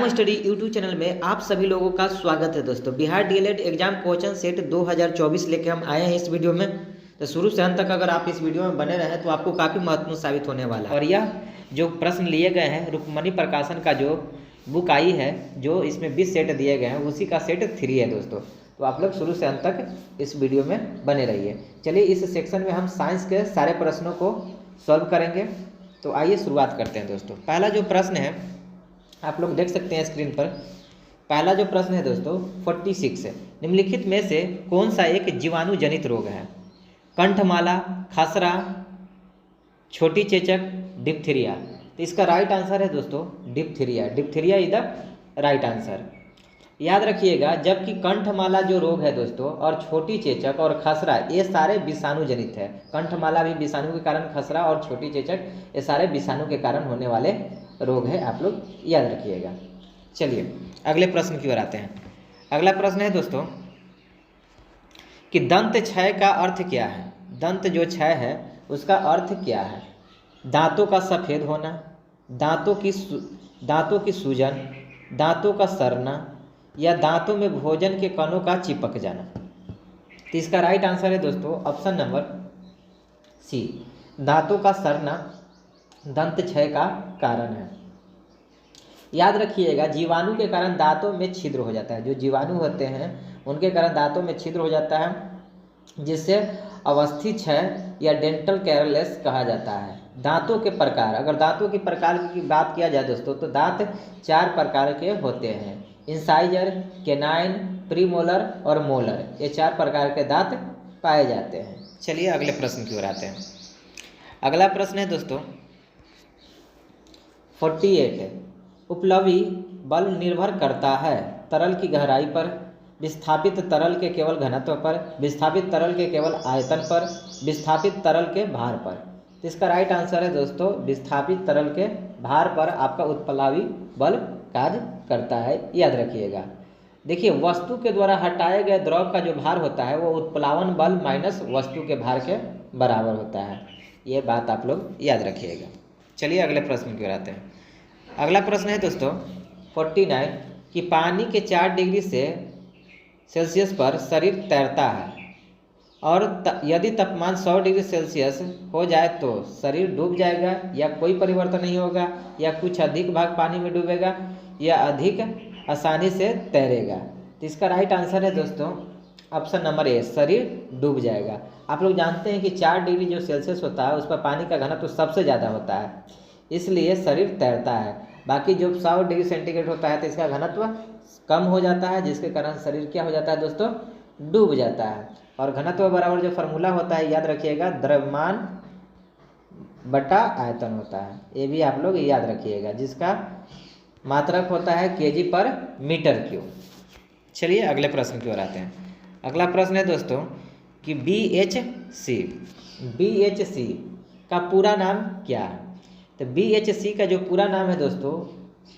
Ram study YouTube channel में आप सभी लोगों का स्वागत है दोस्तों। Bihar DElEd exam question set 2024 लेके हम आए हैं इस वीडियो में। तो शुरू से अंत तक अगर आप इस वीडियो में बने रहें तो आपको काफ़ी महत्वपूर्ण साबित होने वाला है। और यह जो प्रश्न लिए गए हैं रुक्मणी प्रकाशन का जो बुक आई है, जो इसमें 20 सेट दिए गए हैं, उसी का सेट 3 है दोस्तों। तो आप लोग शुरू से अंत तक इस वीडियो में बने रहिए। चलिए इस सेक्शन में हम साइंस के सारे प्रश्नों को सॉल्व करेंगे। तो आइए शुरुआत करते हैं दोस्तों। पहला जो प्रश्न है आप लोग देख सकते हैं स्क्रीन पर। पहला जो प्रश्न है दोस्तों 46 है। निम्नलिखित में से कौन सा एक जीवाणु जनित रोग है? कंठमाला, खसरा, छोटी चेचक, डिप्थीरिया। तो इसका राइट आंसर है दोस्तों diphtheria. Diphtheria is the right answer. याद रखिएगा, जबकि कंठमाला जो रोग है दोस्तों और छोटी चेचक और खसरा ये सारे विषाणु जनित है। कंठमाला भी विषाणु के कारण, खसरा और छोटी चेचक ये सारे विषाणु के कारण होने वाले रोग है, आप लोग याद रखिएगा। चलिए अगले प्रश्न की ओर आते हैं। अगला प्रश्न है दोस्तों कि दंत क्षय का अर्थ क्या है? दंत जो क्षय है उसका अर्थ क्या है? दांतों का सफ़ेद होना, दांतों की सूजन, दांतों का सड़ना या दांतों में भोजन के कणों का चिपक जाना। तो इसका राइट आंसर है दोस्तों ऑप्शन नंबर सी, दांतों का सड़ना दंत क्षय का कारण है। याद रखिएगा, जीवाणु के कारण दांतों में छिद्र हो जाता है। जो जीवाणु होते हैं उनके कारण दांतों में छिद्र हो जाता है, जिससे अवस्थी क्षय या डेंटल कैरलेस कहा जाता है। दांतों के प्रकार, अगर दांतों के प्रकार की बात किया जाए दोस्तों तो दांत 4 प्रकार के होते हैं। इंसाइजर, केनाइन, प्रीमोलर और मोलर, ये 4 प्रकार के दांत पाए जाते हैं। चलिए अगले प्रश्न की ओर आते हैं। अगला प्रश्न है दोस्तों 48 है। उपलब्धि बल निर्भर करता है तरल की गहराई पर, विस्थापित तरल के केवल घनत्व पर, विस्थापित तरल के केवल आयतन पर, विस्थापित तरल के भार पर। तो इसका राइट आंसर है दोस्तों विस्थापित तरल के भार पर आपका उत्प्लावी बल कार्य करता है। याद रखिएगा, देखिए वस्तु के द्वारा हटाए गए द्रव का जो भार होता है वो उत्प्लावन बल माइनस वस्तु के भार के बराबर होता है। ये बात आप लोग याद रखिएगा। चलिए अगले प्रश्न की ओर आते हैं। अगला प्रश्न है दोस्तों 49 कि पानी के 4 डिग्री सेल्सियस पर शरीर तैरता है और यदि तापमान 100 डिग्री सेल्सियस हो जाए तो शरीर डूब जाएगा या कोई परिवर्तन नहीं होगा, या कुछ अधिक भाग पानी में डूबेगा या अधिक आसानी से तैरेगा। तो इसका राइट आंसर है दोस्तों ऑप्शन नंबर ए, शरीर डूब जाएगा। आप लोग जानते हैं कि 4 डिग्री जो सेल्सियस होता है उस पर पानी का घनत्व तो सबसे ज़्यादा होता है, इसलिए शरीर तैरता है। बाकी जो 100 डिग्री सेंटीग्रेड होता है तो इसका घनत्व कम हो जाता है, जिसके कारण शरीर क्या हो जाता है दोस्तों डूब जाता है। और घनत्व बराबर जो फार्मूला होता है याद रखिएगा, द्रव्यमान बटा आयतन होता है। ये भी आप लोग याद रखिएगा, जिसका मात्रक होता है केजी पर मीटर क्यूब। चलिए अगले प्रश्न की ओर आते हैं। अगला प्रश्न है दोस्तों कि BHC का पूरा नाम क्या है? तो BHC का जो पूरा नाम है दोस्तों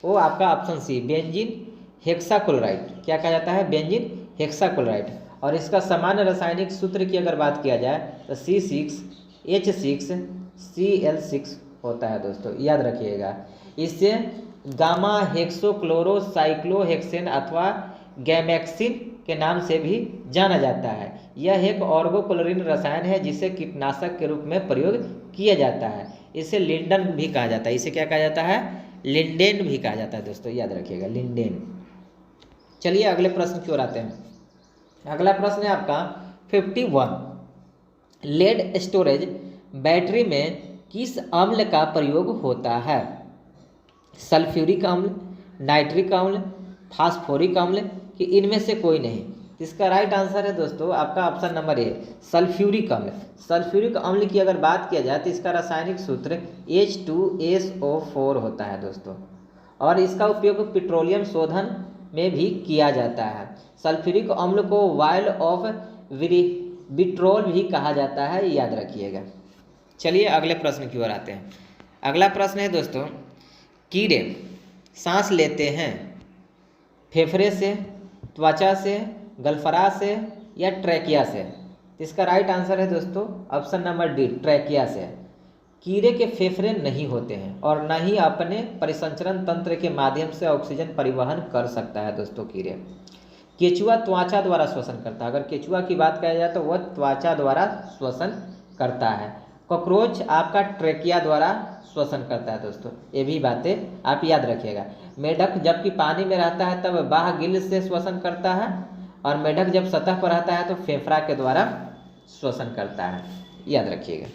वो आपका ऑप्शन सी, बेंजीन हेक्साक्लोराइड। क्या कहा जाता है? Benzene hexachloride. और इसका सामान्य रासायनिक सूत्र की अगर बात किया जाए तो C6H6Cl6 होता है दोस्तों, याद रखिएगा। इससे गामा हेक्सोक्लोरोसाइक्लोहेक्सेन अथवा गैमेक्सिन के नाम से भी जाना जाता है। यह एक ऑर्गोक्लोरीन रसायन है जिसे कीटनाशक के रूप में प्रयोग किया जाता है। इसे लिंडन भी कहा जाता है। इसे क्या कहा जाता है? लिंडेन भी कहा जाता है दोस्तों, याद रखिएगा लिंडेन। चलिए अगले प्रश्न की ओर आते हैं। अगला प्रश्न है आपका 51 लेड स्टोरेज बैटरी में किस अम्ल का प्रयोग होता है? सल्फ्यूरिक अम्ल, नाइट्रिक अम्ल, फास्फोरिक अम्ल कि इनमें से कोई नहीं? इसका राइट आंसर है दोस्तों आपका ऑप्शन नंबर ए, सल्फ्यूरिक अम्ल। सल्फ्यूरिक अम्ल की अगर बात किया जाए तो इसका रासायनिक सूत्र H2SO4 होता है दोस्तों, और इसका उपयोग पेट्रोलियम शोधन में भी किया जाता है। सल्फ्यूरिक अम्ल को वाइल ऑफ विट्रोल भी कहा जाता है, याद रखिएगा। चलिए अगले प्रश्न की ओर आते हैं। अगला प्रश्न है दोस्तों, कीड़े सांस लेते हैं फेफड़े से, त्वचा से, गलफरा से या ट्रैकिया से? इसका राइट आंसर है दोस्तों ऑप्शन नंबर डी, ट्रैकिया से। कीड़े के फेफड़े नहीं होते हैं और न ही अपने परिसंचरण तंत्र के माध्यम से ऑक्सीजन परिवहन कर सकता है दोस्तों कीड़े। केचुआ त्वचा द्वारा श्वसन करता है। अगर केचुआ की बात किया जाए तो वह त्वचा द्वारा श्वसन करता है। कॉकरोच आपका ट्रेकिया द्वारा श्वसन करता है दोस्तों। ये भी बातें आप याद रखिएगा। मेढक जबकि पानी में रहता है तब बाह्य गिल्ल से श्वसन करता है और मेढक जब सतह पर रहता है तो फेफड़ा के द्वारा श्वसन करता है, याद रखिएगा।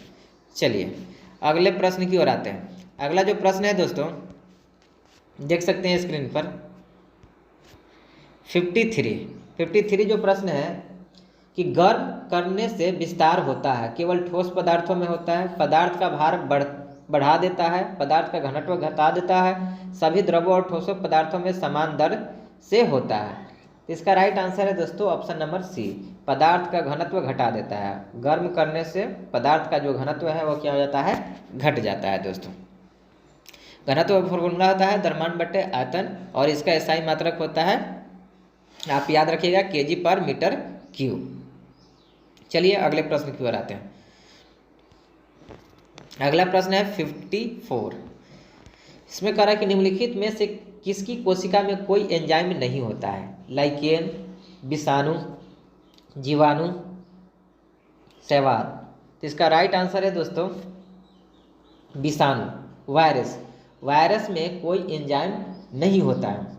चलिए अगले प्रश्न की ओर आते हैं। अगला जो प्रश्न है दोस्तों देख सकते हैं स्क्रीन पर 53 जो प्रश्न है कि गर्म करने से विस्तार होता है, केवल ठोस पदार्थों में होता है, पदार्थ का भार बढ़ा देता है, पदार्थ का घनत्व घटा देता है, सभी द्रवों और ठोस पदार्थों में समान दर से होता है। इसका राइट आंसर है दोस्तों ऑप्शन नंबर सी, पदार्थ का घनत्व घटा देता है। गर्म करने से पदार्थ का जो घनत्व है वो क्या हो जाता है, घट जाता है दोस्तों। घनत्व फॉर्मूला होता है द्रव्यमान बटे आयतन और इसका एसआई मात्रक होता है, आप याद रखिएगा, केजी पर मीटर क्यूब। चलिए अगले प्रश्न की ओर आते हैं। अगला प्रश्न है 54। इसमें कह रहा है कि निम्नलिखित में से किसकी कोशिका में कोई एंजाइम नहीं होता है, लाइकेन, विषाणु, जीवाणु, शैवाल। तो इसका राइट आंसर है दोस्तों विषाणु, वायरस। वायरस में कोई एंजाइम नहीं होता है।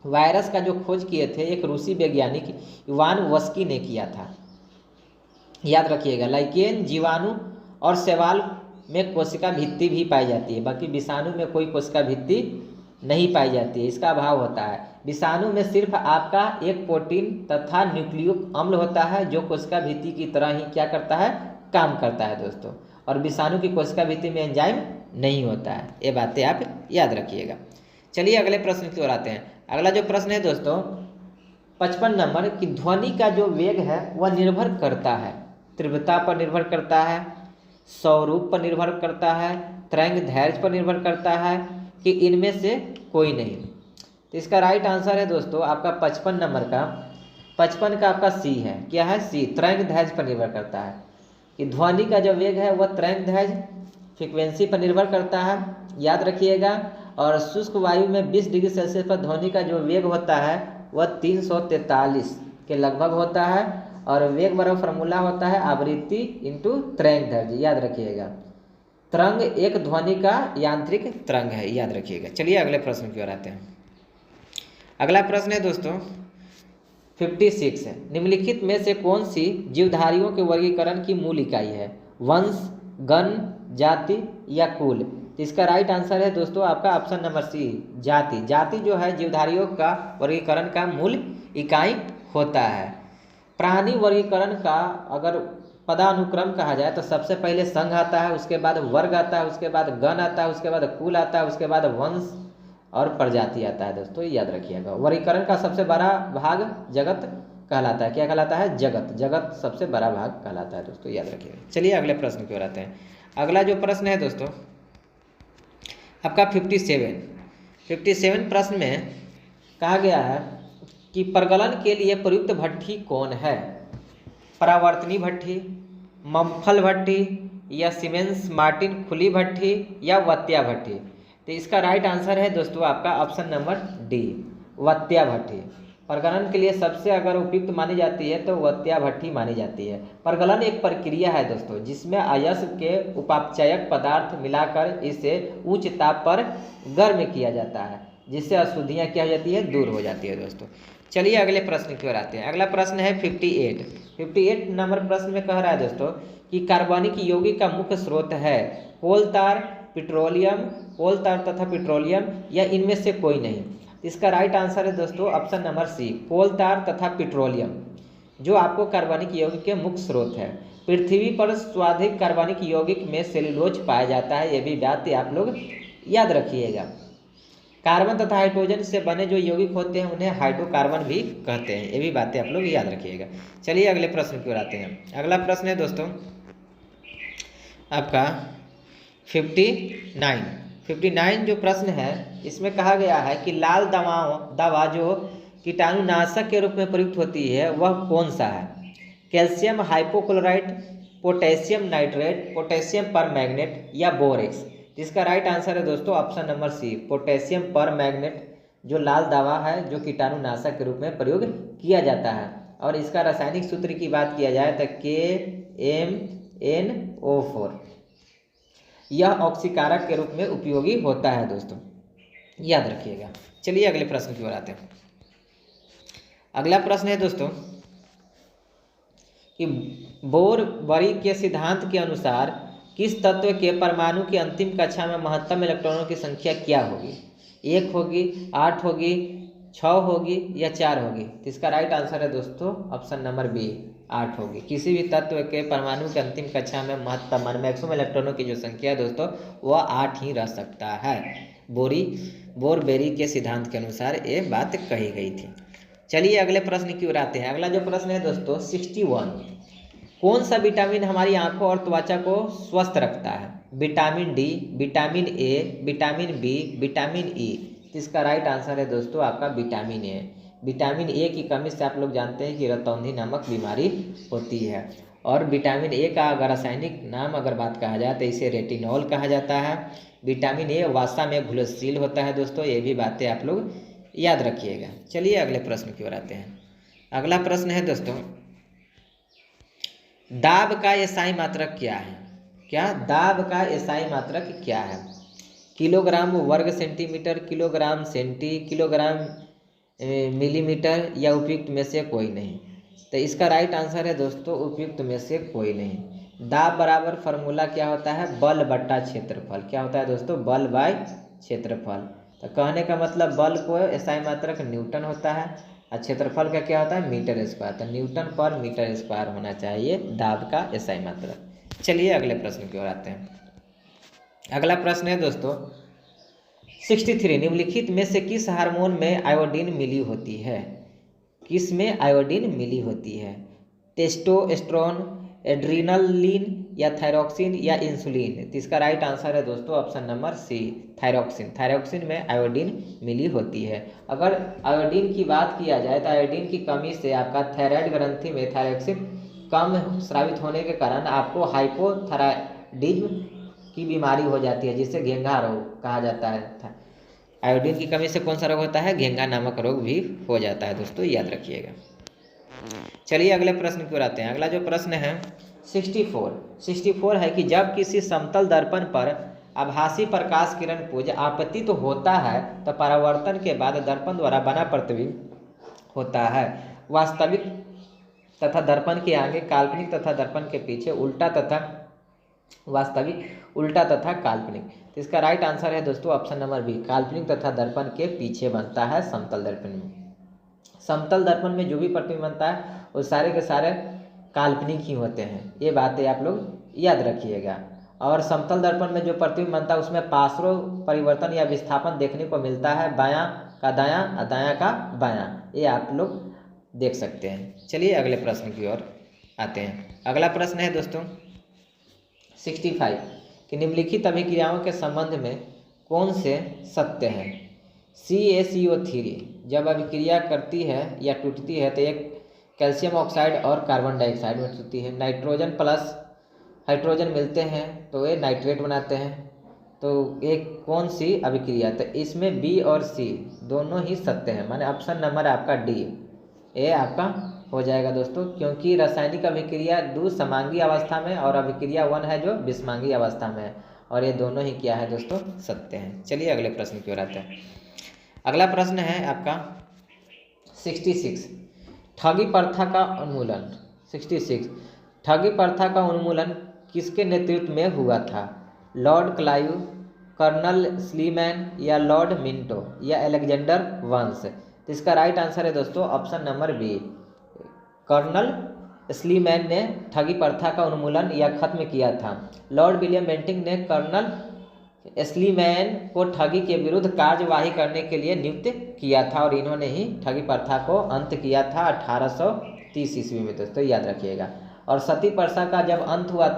वायरस का जो खोज किए थे एक रूसी वैज्ञानिक इवान वस्की ने किया था, याद रखिएगा। लाइकेन, जीवाणु और शैवाल में कोशिका भित्ति भी पाई जाती है, बाकी विषाणु में कोई कोशिका भित्ति नहीं पाई जाती है, इसका अभाव होता है। विषाणु में सिर्फ आपका एक प्रोटीन तथा न्यूक्लियोक अम्ल होता है जो कोशिका भित्ति की तरह ही क्या करता है, काम करता है दोस्तों। और विषाणु की कोशिका भित्ति में एंजाइम नहीं होता है, ये बातें आप याद रखिएगा। चलिए अगले प्रश्न की ओर आते हैं। अगला जो प्रश्न है दोस्तों 55 नंबर की ध्वनि का जो वेग है वह निर्भर करता है, तीव्रता पर निर्भर करता है, स्वरूप पर निर्भर करता है, तरंग दैर्ध्य पर निर्भर करता है कि इनमें से कोई नहीं। तो इसका राइट आंसर है दोस्तों आपका 55 नंबर का, 55 का आपका सी है। क्या है, सी, तरंग दैर्ध्य पर निर्भर करता है कि ध्वनि का जो वेग है वह तरंग दैर्ध्य फ्रीक्वेंसी पर निर्भर करता है, याद रखिएगा। और शुष्क वायु में 20 डिग्री सेल्सियस पर ध्वनि का जो वेग होता है वह 343 के लगभग होता है और वेग बराबर फॉर्मूला होता है आवृत्ति इंटू तरंग दैर्ध्य, याद रखिएगा। तरंग एक ध्वनि का यांत्रिक तरंग है, याद रखिएगा। चलिए अगले प्रश्न की ओर आते हैं। अगला प्रश्न है दोस्तों 56 है। निम्नलिखित में से कौन सी जीवधारियों के वर्गीकरण की मूल इकाई है, वंश, गण, जाति या कुल। तो इसका राइट आंसर है दोस्तों आपका ऑप्शन नंबर सी, जाति। जाति जो है जीवधारियों का वर्गीकरण का मूल इकाई होता है। प्राणी वर्गीकरण का अगर पदानुक्रम कहा जाए तो सबसे पहले संघ आता है, उसके बाद वर्ग आता है, उसके बाद गण आता है, उसके बाद कुल आता है, उसके बाद वंश और प्रजाति आता है दोस्तों, याद रखिएगा। वर्गीकरण का सबसे बड़ा भाग जगत कहलाता है। क्या कहलाता है, जगत। जगत सबसे बड़ा भाग कहलाता है दोस्तों, याद रखिएगा। चलिए अगले प्रश्न की ओर आते हैं। अगला जो प्रश्न है दोस्तों आपका 57 प्रश्न में कहा गया है कि प्रगलन के लिए प्रयुक्त भट्ठी कौन है, परावर्तनी भट्ठी, मम्फल भट्ठी या सीमेंस मार्टिन खुली भट्ठी या वत्या भट्ठी। तो इसका राइट आंसर है दोस्तों आपका ऑप्शन नंबर डी, वत्या भट्ठी। प्रगलन के लिए सबसे अगर उपयुक्त मानी जाती है तो वत्या भट्ठी मानी जाती है। प्रगलन एक प्रक्रिया है दोस्तों जिसमें अयस्क के उपापचयक पदार्थ मिलाकर इसे उच्च ताप पर गर्म किया जाता है, जिससे अशुद्धियाँ क्या हो जाती है, दूर हो जाती है दोस्तों। चलिए अगले प्रश्न की ओर आते हैं। अगला प्रश्न है 58 नंबर प्रश्न में कह रहा है दोस्तों कि कार्बनिक यौगिक का मुख्य स्रोत है कोल तार, पेट्रोलियम, कोल तार तथा पेट्रोलियम या इनमें से कोई नहीं। इसका राइट आंसर है दोस्तों ऑप्शन नंबर सी, कोल तार तथा पेट्रोलियम जो आपको कार्बनिक यौगिक के मुख्य स्रोत है। पृथ्वी पर सर्वाधिक कार्बनिक यौगिक में सेलुलोज पाया जाता है, ये भी बात आप लोग याद रखिएगा। कार्बन तथा हाइड्रोजन से बने जो यौगिक होते हैं उन्हें हाइड्रोकार्बन भी कहते हैं, ये भी बातें आप लोग याद रखिएगा। चलिए अगले प्रश्न की ओर आते हैं। अगला प्रश्न है दोस्तों आपका 59 जो प्रश्न है इसमें कहा गया है कि लाल दवा जो कीटाणुनाशक के रूप में प्रयुक्त होती है वह कौन सा है, calcium hypochlorite, potassium nitrate, potassium permanganate या बोरेक्स। इसका राइट आंसर है दोस्तों option number C, potassium permanganate, जो लाल दवा है जो कीटाणुनाशक के रूप में प्रयोग किया जाता है। और इसका रासायनिक सूत्र की बात किया जाए तो KMnO4, यह ऑक्सीकारक के रूप में उपयोगी होता है दोस्तों, याद रखिएगा। चलिए अगले प्रश्न की ओर आते हैं। अगला प्रश्न है दोस्तों कि बोर-बरी के सिद्धांत के अनुसार किस तत्व के परमाणु की अंतिम कक्षा में महत्तम इलेक्ट्रॉनों की संख्या क्या होगी? 1 होगी, 8 होगी, 6 होगी या 4 होगी? तो इसका राइट आंसर है दोस्तों ऑप्शन नंबर बी, 8 होगी। किसी भी तत्व के परमाणु के अंतिम कक्षा में महत्तम मैक्सिमम इलेक्ट्रॉनों की जो संख्या है दोस्तों वह 8 ही रह सकता है। बोर-बेरी के सिद्धांत के अनुसार ये बात कही गई थी। चलिए अगले प्रश्न की ओर आते हैं। अगला जो प्रश्न है दोस्तों 61, कौन सा विटामिन हमारी आंखों और त्वचा को स्वस्थ रखता है? Vitamin D, vitamin A, vitamin B, vitamin E. तो इसका राइट आंसर है दोस्तों आपका विटामिन ए। विटामिन ए की कमी से आप लोग जानते हैं कि रतौंधी नामक बीमारी होती है। और विटामिन ए का अगर रासायनिक नाम अगर बात कहा जाए तो इसे रेटिनॉल कहा जाता है। विटामिन ए वसा में घुलनशील होता है दोस्तों, ये भी बातें आप लोग याद रखिएगा। चलिए अगले प्रश्न की ओर आते हैं। अगला प्रश्न है दोस्तों, दाब का एसआई मात्रक क्या है? क्या दाब का एसआई मात्रक क्या है? किलोग्राम वर्ग centimetre, kilogram centi, kilogram millimetre या उपयुक्त में से कोई नहीं? तो इसका राइट आंसर है दोस्तों उपयुक्त में से कोई नहीं। दाब बराबर फार्मूला क्या होता है? बल बट्टा क्षेत्रफल। क्या होता है दोस्तों? बल बाय क्षेत्रफल। तो कहने का मतलब बल को एसआई मात्रक न्यूटन होता है और क्षेत्रफल का क्या होता है? Metre square. तो न्यूटन पर मीटर स्क्वायर होना चाहिए दाब का एसआई मात्रक। चलिए अगले प्रश्न की ओर आते हैं। अगला प्रश्न है दोस्तों 63, निम्नलिखित में से किस हार्मोन में आयोडीन मिली होती है? किस में आयोडीन मिली होती है? टेस्टोस्टेरोन, एड्रीनलिन या थायरोक्सिन या इंसुलिन? तो इसका राइट आंसर है दोस्तों option number C, thyroxine. Thyroxine में आयोडीन मिली होती है। अगर आयोडीन की बात किया जाए तो आयोडीन की कमी से आपका थायराइड ग्रंथि में थायरोक्सिन कम स्रावित होने के कारण आपको हाइपोथायराइडिज्म की बीमारी हो जाती है, जिसे घेंघा रोग कहा जाता है। आयोडीन की कमी से कौन सा रोग होता है? घेंघा नामक रोग भी हो जाता है दोस्तों, याद रखिएगा। चलिए अगले प्रश्न की ओर आते हैं। अगला जो प्रश्न है 64 है कि जब किसी समतल दर्पण पर आभासी प्रकाश किरण पुंज आपतित होता है तो परावर्तन के बाद दर्पण द्वारा बना प्रतिबिंब होता है वास्तविक तथा दर्पण के आगे काल्पनिक तथा दर्पण के पीछे उल्टा तथा वास्तविक, उल्टा तथा काल्पनिक। तो इसका राइट आंसर है दोस्तों ऑप्शन नंबर बी, काल्पनिक तथा दर्पण के पीछे बनता है समतल दर्पण में। समतल दर्पण में जो भी प्रतिबिंब बनता है वो सारे के सारे काल्पनिक ही होते हैं, ये बातें आप लोग याद रखिएगा। और समतल दर्पण में जो प्रतिबिंब बनता है उसमें पार्श्व परिवर्तन या विस्थापन देखने को मिलता है, बायां का दायां और दायां का बायां, ये आप लोग देख सकते हैं। चलिए अगले प्रश्न की ओर आते हैं। अगला प्रश्न है दोस्तों 65 कि निम्नलिखित अभिक्रियाओं के संबंध में कौन से सत्य हैं? CaCO3 जब अभिक्रिया करती है या टूटती है तो एक कैल्शियम ऑक्साइड और कार्बन डाइऑक्साइड में टूटती है। नाइट्रोजन प्लस हाइड्रोजन मिलते हैं तो ये नाइट्रेट बनाते हैं। तो एक कौन सी अभिक्रिया? तो इसमें बी और सी दोनों ही सत्य है, माने ऑप्शन नंबर आपका डी ये आपका हो जाएगा दोस्तों, क्योंकि रासायनिक अभिक्रिया 2 समांगी अवस्था में और अभिक्रिया 1 है जो विषमांगी अवस्था में है, और ये दोनों ही क्या है दोस्तों? सत्य हैं। चलिए अगले प्रश्न की ओर आते हैं। अगला प्रश्न है आपका 66 ठगी प्रथा का उन्मूलन। 66 ठगी प्रथा का उन्मूलन किसके नेतृत्व में हुआ था? लॉर्ड क्लाइव, कर्नल स्लीमैन या लॉर्ड मिंटो या अलेक्जेंडर वंश? तो इसका राइट आंसर है दोस्तों option number B, Colonel Sleeman ने ठगी प्रथा का उन्मूलन या खत्म किया था। लॉर्ड विलियम बेंटिंक ने कर्नल स्लीमैन को ठगी के विरुद्ध कार्यवाही करने के लिए नियुक्त किया था और इन्होंने ही ठगी प्रथा को अंत किया था 1830 ईस्वी में दोस्तों, याद रखिएगा। और सती प्रथा का जब अंत हुआ